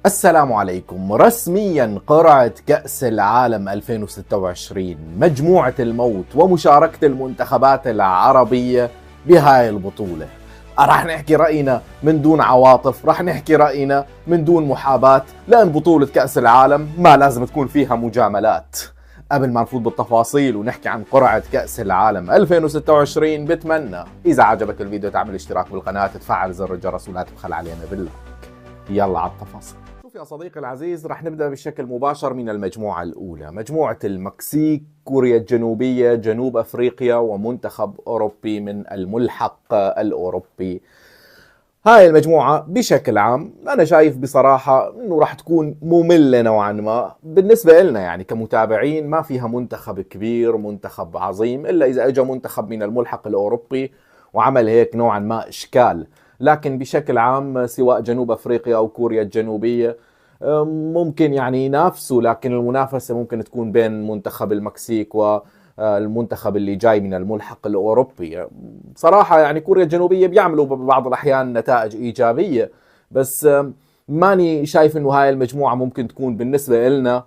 السلام عليكم. رسميا قرعة كأس العالم 2026 مجموعة الموت ومشاركة المنتخبات العربية بهاي البطولة. راح نحكي رأينا من دون عواطف، راح نحكي رأينا من دون محاباة، لأن بطولة كأس العالم ما لازم تكون فيها مجاملات. قبل ما نفوت بالتفاصيل ونحكي عن قرعة كأس العالم 2026، بتمنى إذا عجبك الفيديو تعمل اشتراك بالقناة، تفعل زر الجرس ولا تبخل علينا بالله. يلا على التفاصيل. شوف يا صديقي العزيز، رح نبدأ بشكل مباشر من المجموعة الأولى، مجموعة المكسيك، كوريا الجنوبية، جنوب أفريقيا، ومنتخب أوروبي من الملحق الأوروبي. هاي المجموعة بشكل عام أنا شايف بصراحة أنه رح تكون مملة نوعا ما بالنسبة لنا، يعني كمتابعين. ما فيها منتخب كبير، منتخب عظيم، إلا إذا أجا منتخب من الملحق الأوروبي وعمل هيك نوعا ما إشكال. لكن بشكل عام سواء جنوب أفريقيا أو كوريا الجنوبية ممكن يعني ينافسوا، لكن المنافسة ممكن تكون بين منتخب المكسيك والمنتخب اللي جاي من الملحق الأوروبي. بصراحة يعني كوريا الجنوبية بيعملوا ببعض الأحيان نتائج إيجابية، بس ماني شايف إنه هاي المجموعة ممكن تكون بالنسبة لنا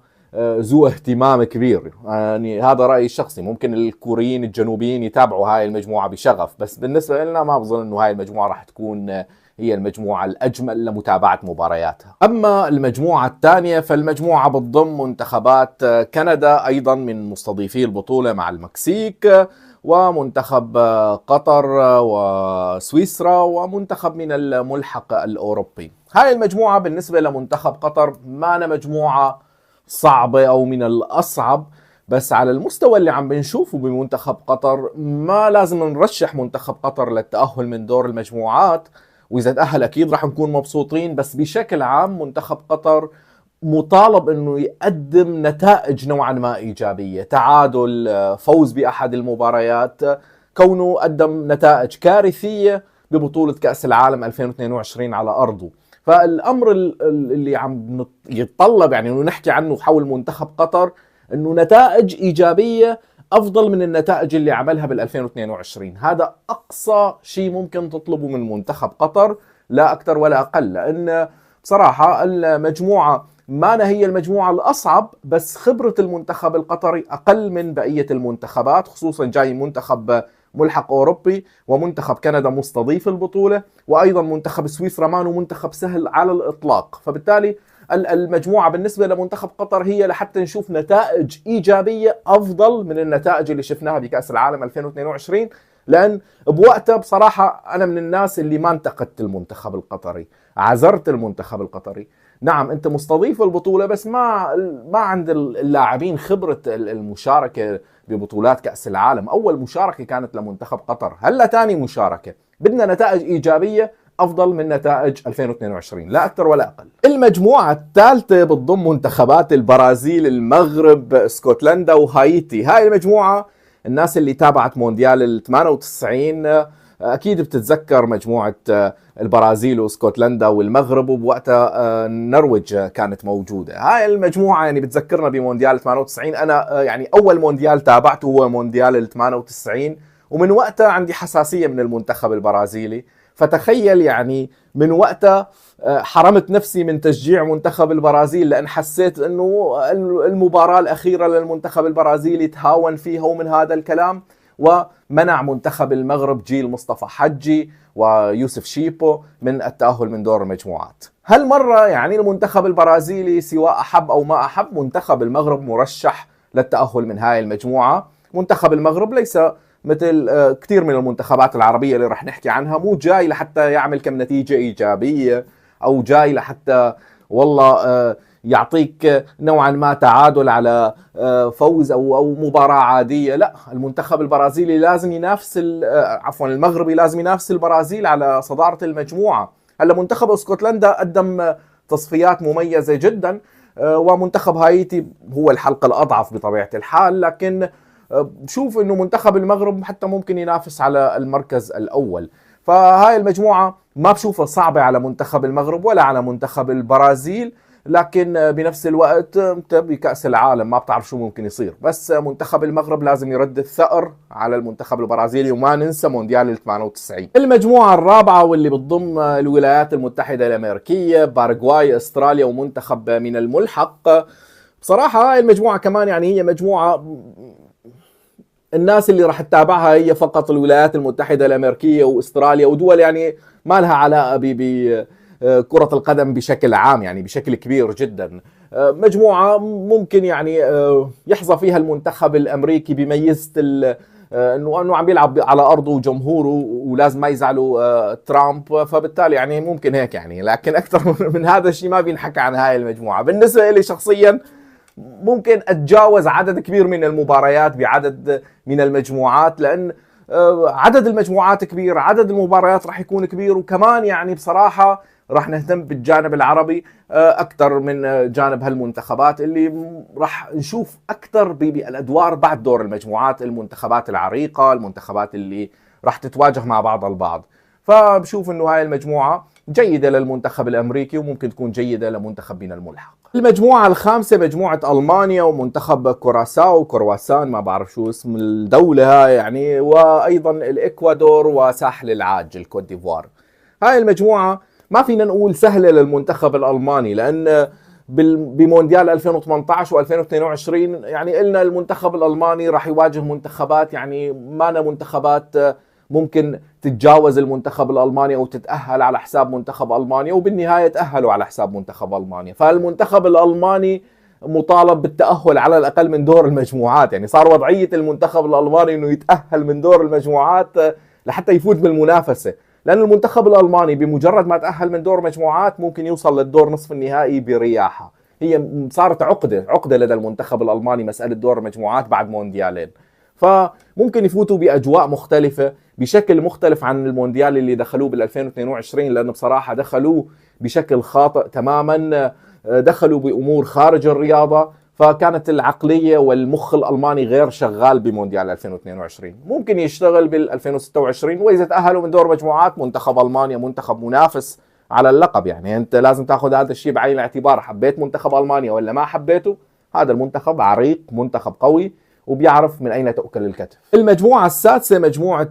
ذو اهتمام كبير. يعني هذا رأيي الشخصي. ممكن الكوريين الجنوبيين يتابعوا هاي المجموعة بشغف، بس بالنسبة لنا ما بظن انه هاي المجموعة راح تكون هي المجموعة الأجمل لمتابعة مبارياتها. أما المجموعة الثانية فالمجموعة بتضم منتخبات كندا أيضا من مستضيفي البطولة مع المكسيك، ومنتخب قطر وسويسرا، ومنتخب من الملحق الأوروبي. هاي المجموعة بالنسبة لمنتخب قطر ما أنا مجموعة صعبة أو من الأصعب، بس على المستوى اللي عم بنشوفه بمنتخب قطر ما لازم نرشح منتخب قطر للتأهل من دور المجموعات، وإذا تأهل أكيد راح نكون مبسوطين. بس بشكل عام منتخب قطر مطالب أنه يقدم نتائج نوعا ما إيجابية، تعادل، فوز بأحد المباريات، كونه قدم نتائج كارثية ببطولة كأس العالم 2022 على أرضه. فالامر اللي عم يتطلب يعني انه نحكي عنه حول منتخب قطر انه نتائج ايجابيه افضل من النتائج اللي عملها بال 2022. هذا اقصى شيء ممكن تطلبه من منتخب قطر، لا اكثر ولا اقل. لان بصراحه المجموعه ما هي المجموعه الاصعب، بس خبره المنتخب القطري اقل من بقيه المنتخبات، خصوصا جاي منتخب ملحق أوروبي، ومنتخب كندا مستضيف البطولة، وأيضا منتخب سويسرا مانو منتخب سهل على الإطلاق. فبالتالي المجموعة بالنسبة لمنتخب قطر هي لحتى نشوف نتائج إيجابية أفضل من النتائج اللي شفناها بكأس العالم 2022. لأن بوقتها بصراحة أنا من الناس اللي ما انتقدت المنتخب القطري، عذرت المنتخب القطري. نعم أنت مستضيف البطولة، بس ما عند اللاعبين خبرة المشاركة ببطولات كأس العالم. أول مشاركة كانت لمنتخب قطر، هلا ثاني مشاركة. بدنا نتائج إيجابية أفضل من نتائج 2022، لا أكثر ولا أقل. المجموعة الثالثة بتضم منتخبات البرازيل، المغرب، اسكتلندا، وهايتي. هاي المجموعة الناس اللي تابعت مونديال ال 98 أكيد بتتذكر مجموعة البرازيل واسكتلندا والمغرب، وبوقتها النرويج كانت موجودة. هاي المجموعة يعني بتذكرنا بمونديال 98. أنا يعني أول مونديال تابعته هو مونديال ال 98، ومن وقتها عندي حساسية من المنتخب البرازيلي. فتخيل يعني من وقتها حرمت نفسي من تشجيع منتخب البرازيل، لأن حسيت أنه المباراة الأخيرة للمنتخب البرازيلي تهاون فيها ومن هذا الكلام، ومنع منتخب المغرب جيل مصطفى حجي ويوسف شيبو من التأهل من دور المجموعات. هالمرة يعني المنتخب البرازيلي سواء أحب أو ما أحب، منتخب المغرب مرشح للتأهل من هاي المجموعة. منتخب المغرب ليس مثل كثير من المنتخبات العربية اللي رح نحكي عنها، مو جاي لحتى يعمل كم نتيجة إيجابية، أو جاي لحتى والله يعطيك نوعا ما تعادل على فوز أو مباراة عادية. لا، المنتخب البرازيلي لازم ينافس المغربي لازم ينافس البرازيل على صدارة المجموعة. هلا منتخب اسكتلندا قدم تصفيات مميزة جدا، ومنتخب هايتي هو الحلقة الأضعف بطبيعة الحال، لكن بشوف انه منتخب المغرب حتى ممكن ينافس على المركز الاول. فهاي المجموعة ما بشوفها صعبة على منتخب المغرب ولا على منتخب البرازيل، لكن بنفس الوقت انت بكأس العالم ما بتعرف شو ممكن يصير. بس منتخب المغرب لازم يرد الثأر على المنتخب البرازيلي، وما ننسى مونديال 98. المجموعة الرابعة واللي بتضم الولايات المتحدة الأمريكية، باراغواي، استراليا، ومنتخب من الملحق. بصراحة هاي المجموعة كمان يعني هي مجموعة الناس اللي راح تتابعها هي فقط الولايات المتحدة الأمريكية واستراليا ودول يعني ما لها علاقة بكرة القدم بشكل عام، يعني بشكل كبير جدا. مجموعة ممكن يعني يحظى فيها المنتخب الأمريكي بميزة انه عم بيلعب على ارضه وجمهوره ولازم ما يزعلوا ترامب، فبالتالي يعني ممكن هيك يعني. لكن اكثر من هذا الشيء ما بينحكى عن هاي المجموعة. بالنسبة لي شخصيا ممكن اتجاوز عدد كبير من المباريات بعدد من المجموعات، لان عدد المجموعات كبير، عدد المباريات راح يكون كبير، وكمان يعني بصراحة راح نهتم بالجانب العربي اكثر من جانب هالمنتخبات اللي راح نشوف اكثر بالادوار بعد دور المجموعات، المنتخبات العريقة، المنتخبات اللي راح تتواجه مع بعض البعض. فبشوف انه هاي المجموعة جيدة للمنتخب الامريكي وممكن تكون جيدة لمنتخب من الملحق. المجموعة الخامسة مجموعة ألمانيا ومنتخب كوراساو، كرواسان ما بعرف شو اسم الدولة هاي يعني، وأيضا الإكوادور وساحل العاج الكوت ديفوار. هاي المجموعة ما فينا نقول سهلة للمنتخب الألماني، لأن بمونديال 2018 و2022 يعني قلنا المنتخب الألماني راح يواجه منتخبات يعني ما منتخبات ممكن تتجاوز المنتخب الألماني أو تتأهل على حساب منتخب ألمانيا، وبالنهاية تأهلوا على حساب منتخب ألمانيا. فالمنتخب الألماني مطالب بالتأهل على الأقل من دور المجموعات، يعني صار وضعية المنتخب الألماني أنه يتأهل من دور المجموعات لحتى يفوت بالمنافسة، لأن المنتخب الألماني بمجرد ما تأهل من دور مجموعات ممكن يوصل للدور نصف النهائي برياحة. هي صارت عقدة لدى المنتخب الألماني مسألة دور المجموعات بعد مونديالين، فممكن يفوتوا بأجواء مختلفة بشكل مختلف عن المونديال اللي دخلوه بال 2022، لأنه بصراحة دخلوه بشكل خاطئ تماما، دخلوا بأمور خارج الرياضة، فكانت العقلية والمخ الألماني غير شغال بمونديال 2022. ممكن يشتغل بال 2026، وإذا تأهلوا من دور مجموعات منتخب ألمانيا منتخب منافس على اللقب. يعني أنت لازم تأخذ هذا الشيء بعين الاعتبار، حبيت منتخب ألمانيا ولا ما حبيته، هذا المنتخب عريق، منتخب قوي وبيعرف من أين تؤكل الكتف. المجموعة السادسة مجموعة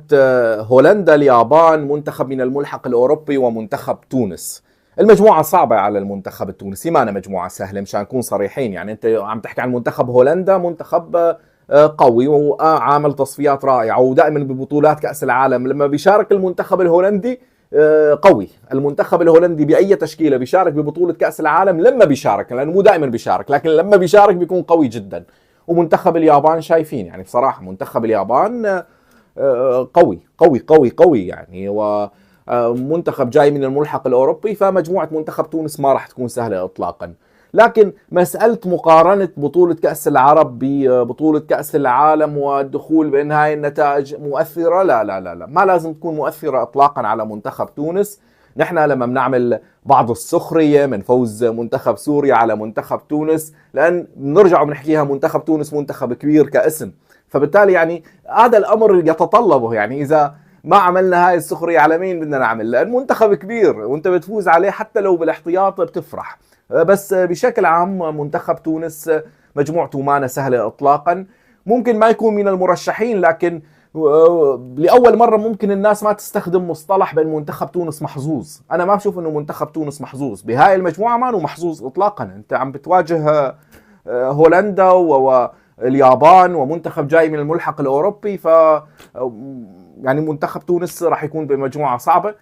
هولندا، اليابان، منتخب من الملحق الأوروبي، ومنتخب تونس. المجموعة صعبة على المنتخب التونسي، ما أنا مجموعة سهلة مشان نكون صريحين. يعني أنت عم تحكي عن منتخب هولندا، منتخب قوي وعامل تصفيات رائعة، ودائما ببطولات كأس العالم لما بيشارك المنتخب الهولندي قوي. المنتخب الهولندي بأي تشكيلة بيشارك ببطولة كأس العالم لما بيشارك، لأنه مو دائما بيشارك، لكن لما بيشارك بيكون قوي جدا. ومنتخب اليابان شايفين يعني بصراحة منتخب اليابان قوي قوي قوي قوي يعني، ومنتخب جاي من الملحق الأوروبي. فمجموعة منتخب تونس ما راح تكون سهلة إطلاقا. لكن مسألة مقارنة بطولة كأس العرب ببطولة كأس العالم والدخول بأن هاي النتائج مؤثرة، لا لا لا لا، ما لازم تكون مؤثرة إطلاقا على منتخب تونس. نحن لما بنعمل بعض السخرية من فوز منتخب سوريا على منتخب تونس، لأن نرجع بنحكيها منتخب تونس منتخب كبير كاسم، فبالتالي يعني هذا الأمر يتطلبه. يعني إذا ما عملنا هاي السخرية على مين بدنا نعمل؟ لأن منتخب كبير وانت بتفوز عليه حتى لو بالاحتياط بتفرح. بس بشكل عام منتخب تونس مجموعته ما سهلة إطلاقا. ممكن ما يكون من المرشحين، لكن لأول مرة ممكن الناس ما تستخدم مصطلح بأن منتخب تونس محظوظ. أنا ما بشوف أنه منتخب تونس محظوظ بهاي المجموعة، ما أنه محظوظ إطلاقا. أنت عم بتواجه هولندا واليابان ومنتخب جاي من الملحق الأوروبي، ف يعني منتخب تونس راح يكون بمجموعة صعبة.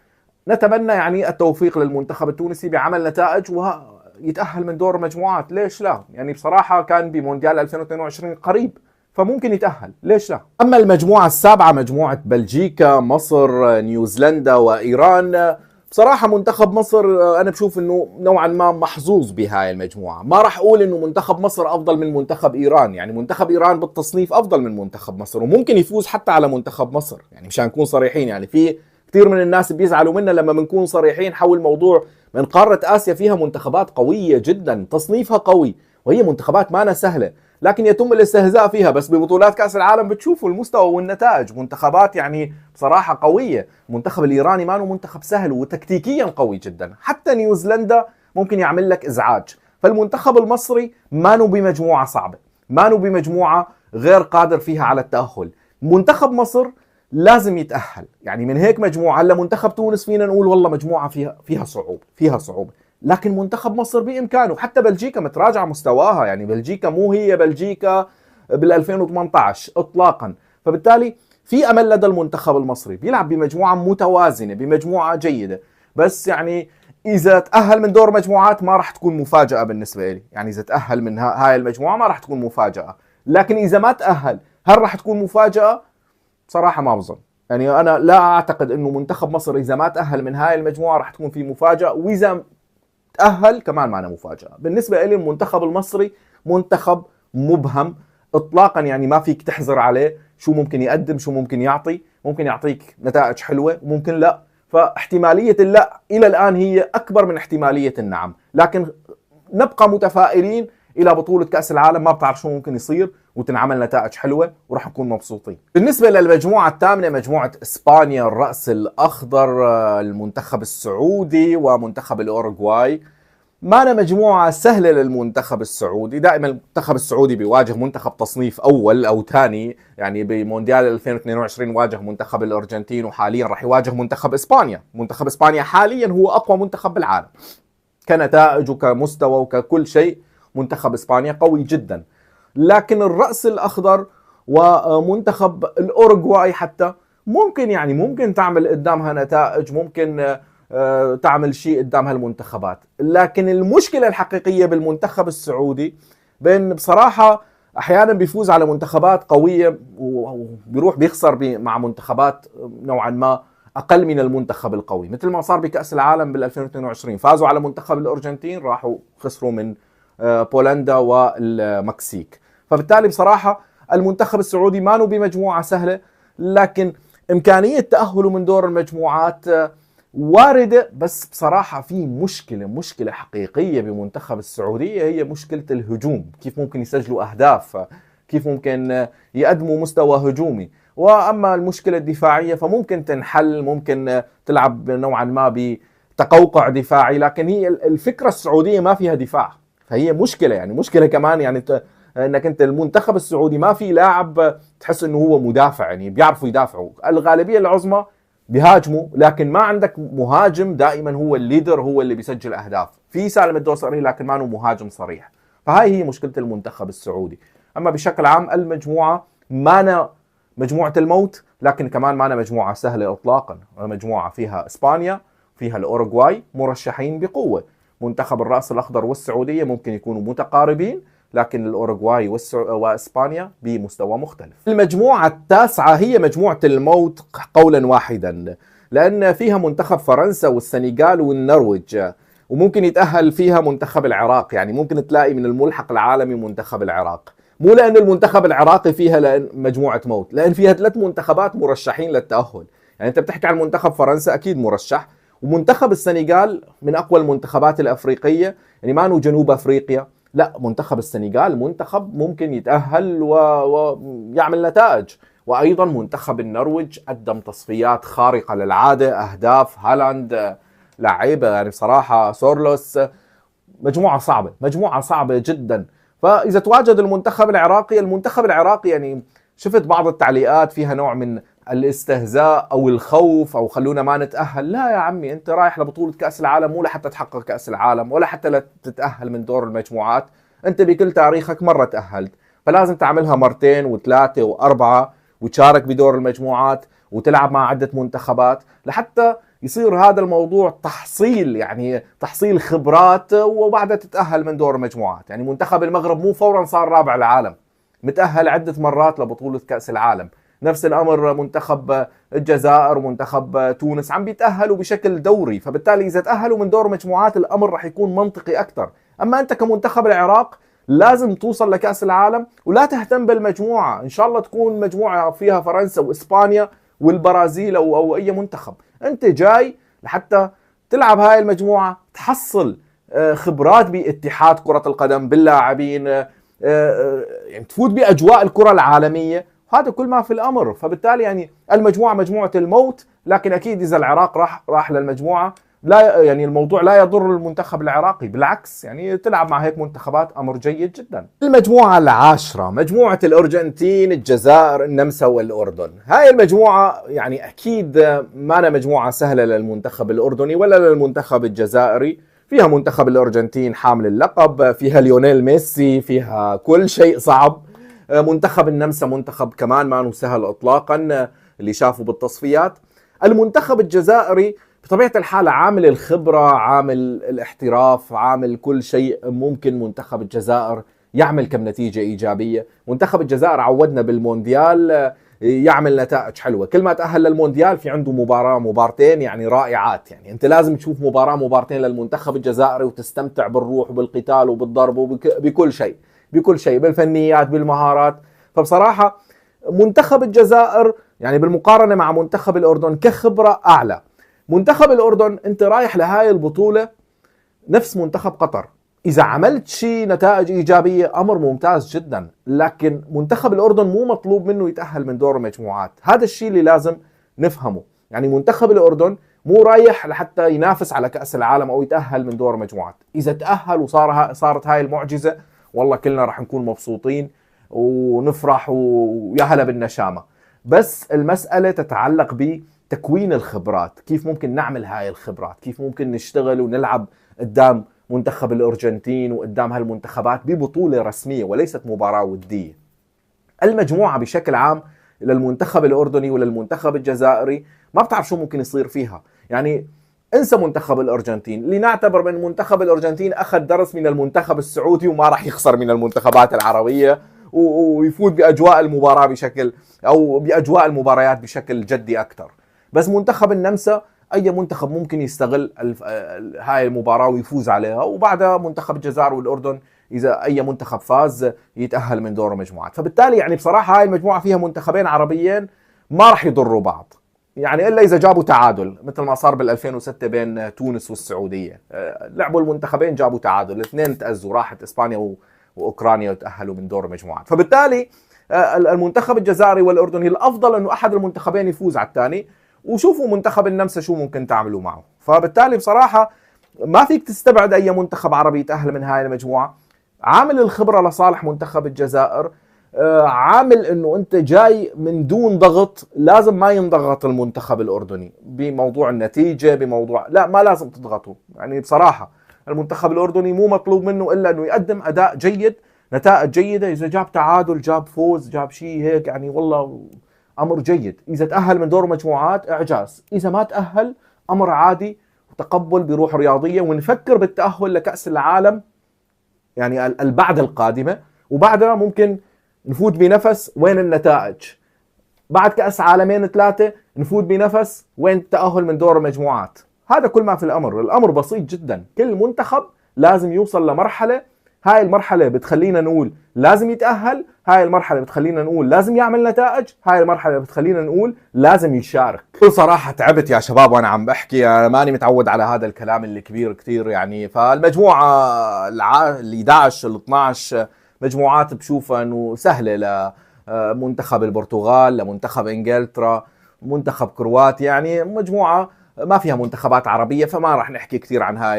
نتمنى يعني التوفيق للمنتخب التونسي بعمل نتائج ويتأهل من دور المجموعات، ليش لا؟ يعني بصراحة كان بمونديال 2022 قريب، فممكن يتأهل، ليش لا؟ أما المجموعة السابعة مجموعة بلجيكا، مصر، نيوزيلندا، وإيران. بصراحة منتخب مصر أنا بشوف أنه نوعا ما محظوظ بهاي المجموعة. ما راح أقول أنه منتخب مصر أفضل من منتخب إيران، يعني منتخب إيران بالتصنيف أفضل من منتخب مصر وممكن يفوز حتى على منتخب مصر، يعني مشان نكون صريحين. يعني في كثير من الناس بيزعلوا منا لما بنكون صريحين حول موضوع من قارة آسيا فيها منتخبات قوية جدا تصنيفها قوي، وهي منتخبات ما سهلة، لكن يتم الاستهزاء فيها. بس ببطولات كأس العالم بتشوفوا المستوى والنتائج، منتخبات يعني بصراحة قوية. المنتخب الإيراني ما منتخب سهل وتكتيكيا قوي جدا. حتى نيوزيلندا ممكن يعمل لك إزعاج، فالمنتخب المصري ما نو بمجموعة صعبة، ما نو بمجموعة غير قادر فيها على التأهل. منتخب مصر لازم يتأهل، يعني من هيك مجموعة. هلا منتخب تونس فينا نقول والله مجموعة فيها صعوبة، لكن منتخب مصر بإمكانه. حتى بلجيكا متراجع مستواها، يعني بلجيكا مو هي بلجيكا بال 2018 اطلاقا. فبالتالي في امل لدى المنتخب المصري، بيلعب بمجموعة متوازنة، بمجموعة جيدة. بس يعني اذا تأهل من دور مجموعات ما راح تكون مفاجأة بالنسبة لي، يعني اذا تأهل من هاي المجموعة ما راح تكون مفاجأة. لكن اذا ما تأهل هل راح تكون مفاجأة؟ بصراحة ما بظن. يعني أنا لا أعتقد أنه منتخب مصر إذا ما تأهل من هاي المجموعة راح تكون في مفاجأة، وإذا تأهل كمان معنا مفاجأة. بالنسبة لي المنتخب المصري منتخب مبهم إطلاقا، يعني ما فيك تحزر عليه شو ممكن يقدم، شو ممكن يعطي. ممكن يعطيك نتائج حلوة وممكن لا، فاحتمالية اللا إلى الآن هي أكبر من احتمالية النعم. لكن نبقى متفائلين إلى بطولة كأس العالم، ما بتعرف شو ممكن يصير، وتنعمل نتائج حلوة وراح نكون مبسوطين. بالنسبة للمجموعة الثامنة، مجموعة إسبانيا، الرأس الأخضر، المنتخب السعودي ومنتخب الأوروغواي. ما أنا مجموعة سهلة للمنتخب السعودي. دائما المنتخب السعودي بيواجه منتخب تصنيف أول أو ثاني، يعني بمونديال 2022 واجه منتخب الأرجنتين، وحاليا راح يواجه منتخب إسبانيا. منتخب إسبانيا حاليا هو أقوى منتخب بالعالم كنتائج وكمستوى وككل شيء. منتخب إسبانيا قوي جدا. لكن الرأس الأخضر ومنتخب الأوروغواي حتى ممكن تعمل قدامها نتائج، ممكن تعمل شيء قدام هالمنتخبات. لكن المشكلة الحقيقية بالمنتخب السعودي بأن بصراحة أحيانا بيفوز على منتخبات قوية وبيروح بيخسر مع منتخبات نوعا ما أقل من المنتخب القوي، مثل ما صار بكأس العالم بال 2022. فازوا على منتخب الأرجنتين، راحوا خسروا من بولندا والمكسيك. فبالتالي بصراحة المنتخب السعودي ما نو بمجموعة سهلة، لكن إمكانية تأهله من دور المجموعات واردة. بس بصراحة في مشكلة حقيقية بمنتخب السعودية، هي مشكلة الهجوم. كيف ممكن يسجلوا أهداف، كيف ممكن يقدموا مستوى هجومي. وأما المشكلة الدفاعية فممكن تنحل، ممكن تلعب نوعا ما بتقوقع دفاعي. لكن هي الفكرة السعودية ما فيها دفاع، فهي مشكلة. يعني مشكلة كمان، يعني انك انت المنتخب السعودي ما في لاعب تحس انه هو مدافع، يعني بيعرفوا يدافعوا. الغالبية العظمى بيهاجموا، لكن ما عندك مهاجم دائما هو الليدر، هو اللي بيسجل اهداف. في سالم الدوسري لكن ما هو مهاجم صريح. فهاي هي مشكلة المنتخب السعودي. اما بشكل عام المجموعة مانا مجموعة الموت، لكن كمان مانا مجموعة سهلة اطلاقا. مجموعة فيها اسبانيا، فيها الاوروغواي مرشحين بقوة. منتخب الرأس الأخضر والسعودية ممكن يكونوا متقاربين، لكن الأوروغواي وإسبانيا بمستوى مختلف. المجموعة التاسعة هي مجموعة الموت قولا واحدا، لأن فيها منتخب فرنسا والسنغال والنرويج، وممكن يتأهل فيها منتخب العراق. يعني ممكن تلاقي من الملحق العالمي منتخب العراق، مو لأن المنتخب العراقي فيها مجموعة موت، لأن فيها 3 منتخبات مرشحين للتأهل. يعني أنت بتحكي عن منتخب فرنسا أكيد مرشح، ومنتخب السنغال من أقوى المنتخبات الأفريقية، يعني ما نو جنوب أفريقيا، لا منتخب السنغال منتخب ممكن يتأهل ويعمل نتائج. وأيضا منتخب النرويج قدم تصفيات خارقة للعادة، أهداف هالاند، لعيبة يعني بصراحة سورلوس. مجموعة صعبة جدا. فإذا تواجد المنتخب العراقي يعني شفت بعض التعليقات فيها نوع من الاستهزاء أو الخوف، أو خلونا ما نتأهل. لا يا عمي، أنت رايح لبطولة كأس العالم مو لحتى تحقق كأس العالم ولا حتى تتأهل من دور المجموعات. أنت بكل تاريخك مرة تأهلت، فلازم تعملها مرتين وثلاثة وأربعة، وتشارك بدور المجموعات وتلعب مع عدة منتخبات لحتى يصير هذا الموضوع تحصيل، يعني تحصيل خبرات، وبعدها تتأهل من دور المجموعات. يعني منتخب المغرب مو فورا صار رابع العالم، متأهل عدة مرات لبطولة كأس العالم. نفس الأمر منتخب الجزائر ومنتخب تونس عم بيتأهلوا بشكل دوري. فبالتالي إذا تأهلوا من دور مجموعات الأمر رح يكون منطقي أكثر. أما أنت كمنتخب العراق لازم توصل لكأس العالم، ولا تهتم بالمجموعة. إن شاء الله تكون مجموعة فيها فرنسا وإسبانيا والبرازيل أو أي منتخب. أنت جاي لحتى تلعب هاي المجموعة، تحصل خبرات باتحاد كرة القدم باللاعبين، يعني تفوت بأجواء الكرة العالمية. هذا كل ما في الأمر. فبالتالي يعني المجموعة مجموعة الموت، لكن أكيد إذا العراق راح للمجموعة لا يعني الموضوع لا يضر المنتخب العراقي، بالعكس يعني تلعب مع هيك منتخبات أمر جيد جدا. المجموعة العاشرة مجموعة الأرجنتين، الجزائر، النمسا والأردن. هاي المجموعة يعني أكيد ما أنا مجموعة سهلة للمنتخب الأردني ولا للمنتخب الجزائري. فيها منتخب الأرجنتين حامل اللقب، فيها ليونيل ميسي، فيها كل شيء صعب. منتخب النمسا منتخب كمان ما سهل إطلاقا اللي شافوا بالتصفيات. المنتخب الجزائري بطبيعة الحال عامل الخبرة، عامل الاحتراف، عامل كل شيء ممكن منتخب الجزائر يعمل كم نتيجة إيجابية. منتخب الجزائر عودنا بالمونديال يعمل نتائج حلوة، كل ما تأهل للمونديال في عنده مباراة مبارتين يعني رائعات. يعني أنت لازم تشوف مباراة مبارتين للمنتخب الجزائري وتستمتع بالروح وبالقتال وبالضرب وبكل شيء، بكل شيء، بالفنيات، بالمهارات. فبصراحة منتخب الجزائر يعني بالمقارنة مع منتخب الأردن كخبرة أعلى. منتخب الأردن أنت رايح لهاي البطولة نفس منتخب قطر، إذا عملت شيء نتائج إيجابية أمر ممتاز جدا، لكن منتخب الأردن مو مطلوب منه يتأهل من دور المجموعات. هذا الشيء اللي لازم نفهمه. يعني منتخب الأردن مو رايح لحتى ينافس على كأس العالم أو يتأهل من دور المجموعات. إذا تأهل صارت هاي المعجزة، والله كلنا راح نكون مبسوطين ونفرح ويا هلا بالنشامة. بس المسألة تتعلق بتكوين الخبرات، كيف ممكن نعمل هاي الخبرات، كيف ممكن نشتغل ونلعب قدام منتخب الأرجنتين وقدام هالمنتخبات ببطولة رسمية وليست مباراة ودية. المجموعة بشكل عام للمنتخب الأردني وللمنتخب الجزائري ما بتعرف شو ممكن يصير فيها. يعني انسى منتخب الأرجنتين، لنعتبر من منتخب الأرجنتين أخذ درس من المنتخب السعودي وما راح يخسر من المنتخبات العربية ويفوت بأجواء المباراة بشكل أو بأجواء المباريات بشكل جدي أكثر. بس منتخب النمسا أي منتخب ممكن يستغل هاي المباراة ويفوز عليها، وبعدها منتخب الجزائر والأردن إذا أي منتخب فاز يتأهل من دور المجموعات. فبالتالي يعني بصراحة هاي المجموعة فيها منتخبين عربيين ما راح يضروا بعض، يعني إلا إذا جابوا تعادل مثل ما صار بال 2006 بين تونس والسعودية. لعبوا المنتخبين جابوا تعادل، الاثنين تأزوا، راحت إسبانيا وأوكرانيا وتأهلوا من دور المجموعات. فبالتالي المنتخب الجزائري والأردني الأفضل أنه أحد المنتخبين يفوز على الثاني، وشوفوا منتخب النمسا شو ممكن تعملوا معه. فبالتالي بصراحة ما فيك تستبعد أي منتخب عربي يتأهل من هاي المجموعة. عامل الخبرة لصالح منتخب الجزائر، عامل انه انت جاي من دون ضغط، لازم ما ينضغط المنتخب الاردني بموضوع النتيجة، بموضوع لا ما لازم تضغطوا. يعني بصراحة المنتخب الاردني مو مطلوب منه الا انه يقدم اداء جيد، نتائج جيدة، اذا جاب تعادل، جاب فوز، جاب شيء هيك يعني والله امر جيد. اذا تأهل من دور مجموعات اعجاز، اذا ما تأهل امر عادي وتقبل بروح رياضية، ونفكر بالتأهل لكأس العالم يعني البعد القادمة، وبعدها ممكن نفوت بنفس وين النتائج. بعد كأس عالمين 3 نفوت بنفس وين التأهل من دور المجموعات. هذا كل ما في الأمر. الأمر بسيط جدا، كل منتخب لازم يوصل لمرحلة، هاي المرحلة بتخلينا نقول لازم يتأهل، هاي المرحلة بتخلينا نقول لازم يعمل نتائج، هاي المرحلة بتخلينا نقول لازم يشارك. بصراحة تعبت يا شباب وانا عم بحكي، انا ماني متعود على هذا الكلام اللي كبير كتير يعني. فالمجموعة ال 11 ال 12 مجموعات بشوفها انه سهلة لمنتخب البرتغال، لمنتخب انجلترا، منتخب كرواتيا، يعني مجموعة ما فيها منتخبات عربية، فما راح نحكي كثير عن هاي